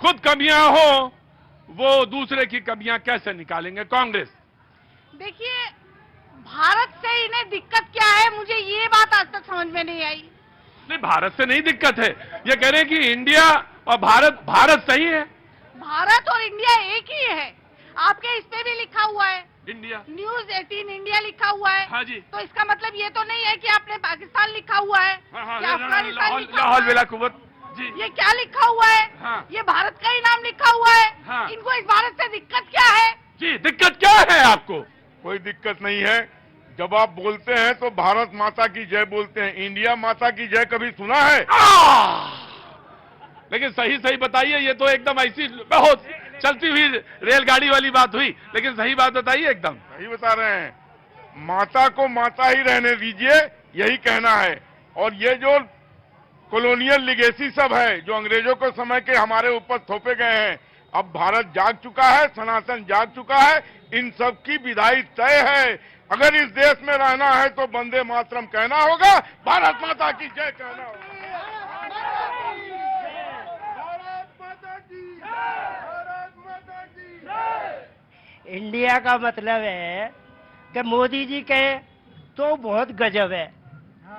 खुद कमियां हो वो दूसरे की कमियां कैसे निकालेंगे कांग्रेस? देखिए, भारत से इन्हें दिक्कत क्या है, मुझे ये बात आज तक समझ में नहीं आई। नहीं, भारत से नहीं दिक्कत है, ये कह रहे हैं कि इंडिया और भारत सही है। भारत और इंडिया एक ही है। आपके इस पे भी लिखा हुआ है, इंडिया न्यूज 18 इंडिया लिखा हुआ है। हाँ जी। तो इसका मतलब ये तो नहीं है कि आपने पाकिस्तान लिखा हुआ है, या अफगानिस्तान लिखा हुआ लाहौल है। विला कुव्वत जी। ये क्या लिखा हुआ है? हाँ। ये भारत का ही नाम लिखा हुआ है। हाँ। इनको इस भारत से दिक्कत क्या है? जी, दिक्कत क्या है आपको? कोई दिक्कत नहीं है। जब आप बोलते हैं तो भारत माता की जय बोलते हैं, इंडिया माता की जय कभी सुना है? लेकिन सही सही बताइए, ये तो एकदम ऐसी बहुत चलती हुई रेलगाड़ी वाली बात हुई, लेकिन सही बात बताइए एकदम। सही बता रहे हैं, माता को माता ही रहने दीजिए, यही कहना है। और ये जो कॉलोनियल लिगेसी सब है जो अंग्रेजों के समय के हमारे ऊपर थोपे गए हैं, अब भारत जाग चुका है, सनातन जाग चुका है, इन सब की विदाई तय है। अगर इस देश में रहना है तो वंदे मातरम कहना होगा, भारत माता की जय कहना होगा। इंडिया का मतलब है कि मोदी जी कहे तो बहुत गजब है।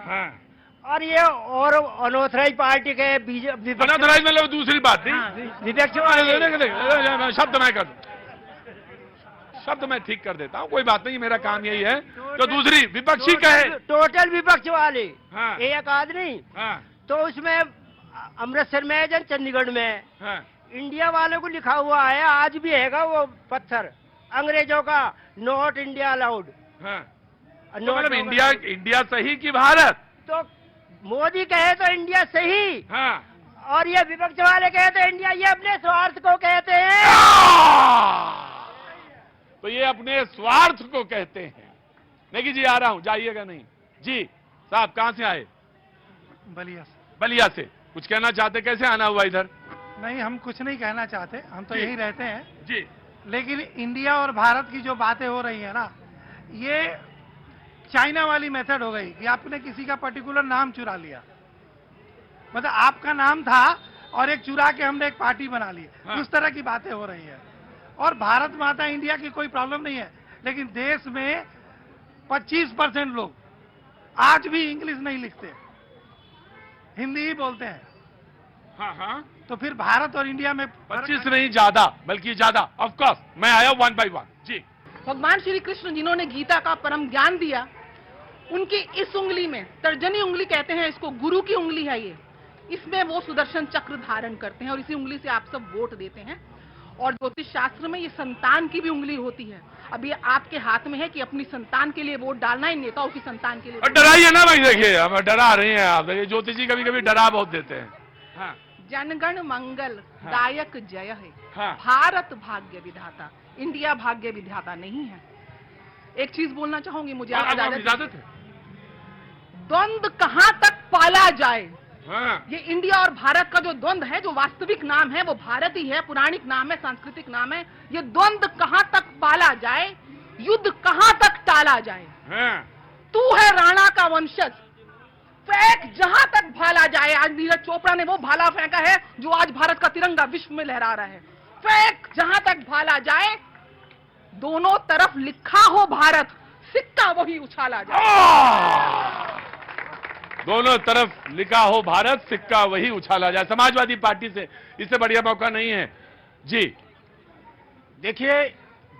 हाँ। और ये और अनऑथराइज पार्टी के बीजेपी अनऑथराइज मतलब दूसरी बात थी। विपक्ष शब्द मैं ठीक कर देता हूँ, कोई बात नहीं, मेरा काम यही है। तो दूसरी विपक्षी कहे, टोटल विपक्ष वाले हाँ। एक आदमी, हाँ। तो उसमें अमृतसर में है, चंडीगढ़ में है। हाँ। इंडिया वालों को लिखा हुआ है, आज भी हैगा वो पत्थर अंग्रेजों का, नॉट इंडिया अलाउड। हाँ। तो मतलब इंडिया सही कि भारत? तो मोदी कहे तो इंडिया सही, हाँ। और ये विपक्ष वाले कहे तो इंडिया, ये अपने स्वार्थ को कहते हैं। तो ये अपने स्वार्थ को कहते हैं। नहीं जी, आ रहा हूं, जाइएगा नहीं जी। साहब कहां से आए? बलिया से। बलिया से। कुछ कहना चाहते? कैसे आना हुआ इधर? नहीं, हम कुछ नहीं कहना चाहते, हम तो यही रहते हैं जी। लेकिन इंडिया और भारत की जो बातें हो रही है ना, ये चाइना वाली मेथड हो गई कि आपने किसी का पर्टिकुलर नाम चुरा लिया। मतलब आपका नाम था और एक चुरा के हमने एक पार्टी बना ली। हाँ। उस तरह की बातें हो रही है। और भारत माता इंडिया की कोई प्रॉब्लम नहीं है, लेकिन देश में 25% लोग आज भी इंग्लिश नहीं लिखते, हिंदी ही बोलते हैं। हाँ हाँ। तो फिर भारत और इंडिया में 25 नहीं, ज्यादा, बल्कि ज्यादा। ऑफ कोर्स मैं आया 1 by 1 जी। भगवान श्री कृष्ण जिन्होंने गीता का परम ज्ञान दिया, उनकी इस उंगली में, तर्जनी उंगली कहते हैं इसको, गुरु की उंगली है ये, इसमें वो सुदर्शन चक्र धारण करते हैं और इसी उंगली से आप सब वोट देते हैं। और ज्योतिष शास्त्र में ये संतान की भी उंगली होती है। अब ये आपके हाथ में है कि अपनी संतान के लिए वोट डालना है, नेताओं की संतान के लिए। डराइए ना भाई, देखिए हम डरा रहे हैं आप। देखिए ज्योतिष जी कभी कभी डरा बहुत देते हैं। हाँ। जनगण मंगल दायक जय है। हाँ। भारत भाग्य विधाता, इंडिया भाग्य विधाता नहीं है। एक चीज बोलना चाहूंगी, मुझे आप इजाजत है? द्वंद्व कहां तक पाला जाए। हाँ। ये इंडिया और भारत का जो द्वंद्व है, जो वास्तविक नाम है वो भारत ही है, पुराणिक नाम है, सांस्कृतिक नाम है। ये द्वंद्व कहां तक पाला जाए, युद्ध कहां तक टाला जाए। हाँ। तू है राणा का वंशज, फेंक जहां तक भाला जाए। आज नीरज चोपड़ा ने वो भाला फेंका है जो आज भारत का तिरंगा विश्व में लहरा रहा है। फेंक जहां तक भाला जाए, दोनों तरफ लिखा हो भारत, सिक्का वही उछाला जाए। दोनों तरफ लिखा हो भारत, सिक्का वही उछाला जाए। समाजवादी पार्टी से इससे बढ़िया मौका नहीं है जी। देखिए,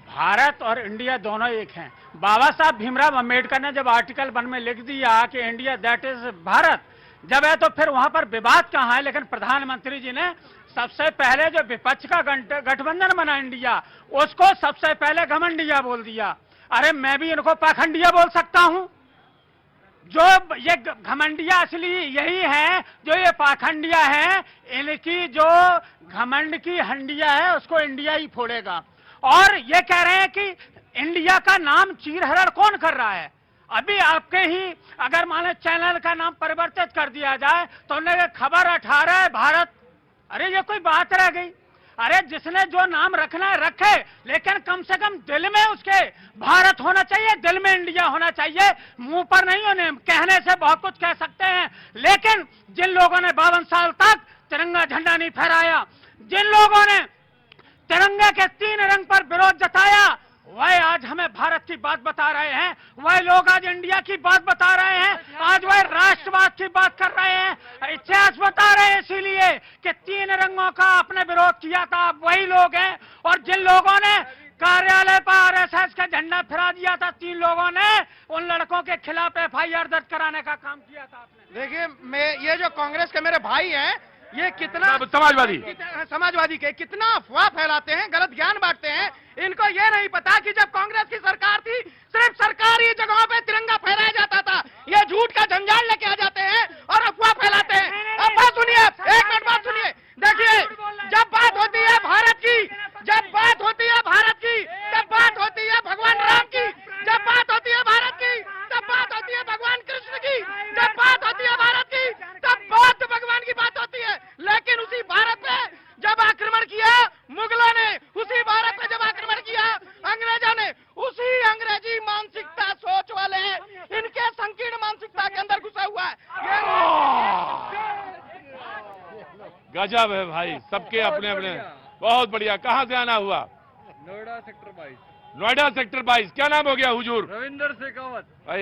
भारत और इंडिया दोनों एक हैं। बाबा साहब भीमराव अंबेडकर ने जब आर्टिकल 1 में लिख दिया कि इंडिया दैट इज भारत, जब है तो फिर वहां पर विवाद कहां है। लेकिन प्रधानमंत्री जी ने सबसे पहले जो विपक्ष का गठबंधन बना इंडिया, उसको सबसे पहले घमंडिया बोल दिया। अरे मैं भी इनको पाखंडिया बोल सकता हूं। जो ये घमंडिया असली यही है, जो ये पाखंडिया है, इनकी जो घमंड की हंडिया है उसको इंडिया ही फोड़ेगा। और ये कह रहे हैं कि इंडिया का नाम चीरहरण कौन कर रहा है। अभी आपके ही अगर माने चैनल का नाम परिवर्तित कर दिया जाए तो उन्हें खबर 18 है भारत। अरे ये कोई बात रह गई। अरे जिसने जो नाम रखना है रखे, लेकिन कम से कम दिल में उसके भारत होना चाहिए, दिल में इंडिया होना चाहिए। मुंह पर नहीं, उन्हें कहने से बहुत कुछ कह सकते हैं, लेकिन जिन लोगों ने 52 साल तक तिरंगा झंडा नहीं फहराया, जिन लोगों ने तिरंगे के 3 रंग पर विरोध जताया, वह आज हमें भारत की बात बता रहे हैं, वह लोग आज इंडिया की बात बता रहे हैं, आज वह राष्ट्रवाद की बात कर रहे हैं, इतिहास बता रहे हैं, इसीलिए कि 3 रंगों का आपने विरोध किया था, आप वही लोग हैं। और जिन लोगों ने कार्यालय पर आरएसएस का झंडा फहरा दिया था, 3 लोगों ने उन लड़कों के खिलाफ एफआईआर दर्ज कराने का काम किया था आपने। देखिए, मैं ये जो कांग्रेस के मेरे भाई हैं, ये कितना समाजवादी के कितना अफवाह फैलाते हैं, गलत ज्ञान बांटते हैं। इनको ये नहीं पता कि जब कांग्रेस की सरकार थी, सिर्फ सरकारी जगहों पे तिरंगा फहराया जाता था। ये झूठ का जंजाल लेके आ जाते हैं और अफवाह फैलाते हैं। अब बात सुनिए, 1 मिनट बात सुनिए। देखिए, जब बात होती है भारत की, जब बात होती है भारत की, तब बात होती है भगवान राम की। जब बात होती है भारत की, तब बात होती है भगवान कृष्ण की। जब बात होती है भारत की, तब बात भगवान की बात होती है। लेकिन उसी भारत पे जब आक्रमण किया मुगलों ने, उसी भारत पे जब आक्रमण किया अंग्रेजों ने, उसी अंग्रेजी मानसिकता सोच वाले इनके संकीर्ण मानसिकता के अंदर घुसा हुआ है। गजब है भाई, सबके अपने अपने। बहुत बढ़िया। कहाँ से आना हुआ? नोएडा सेक्टर 22। नोएडा सेक्टर 22। क्या नाम हो गया हुजूर? रविंदर शेखावत। भाई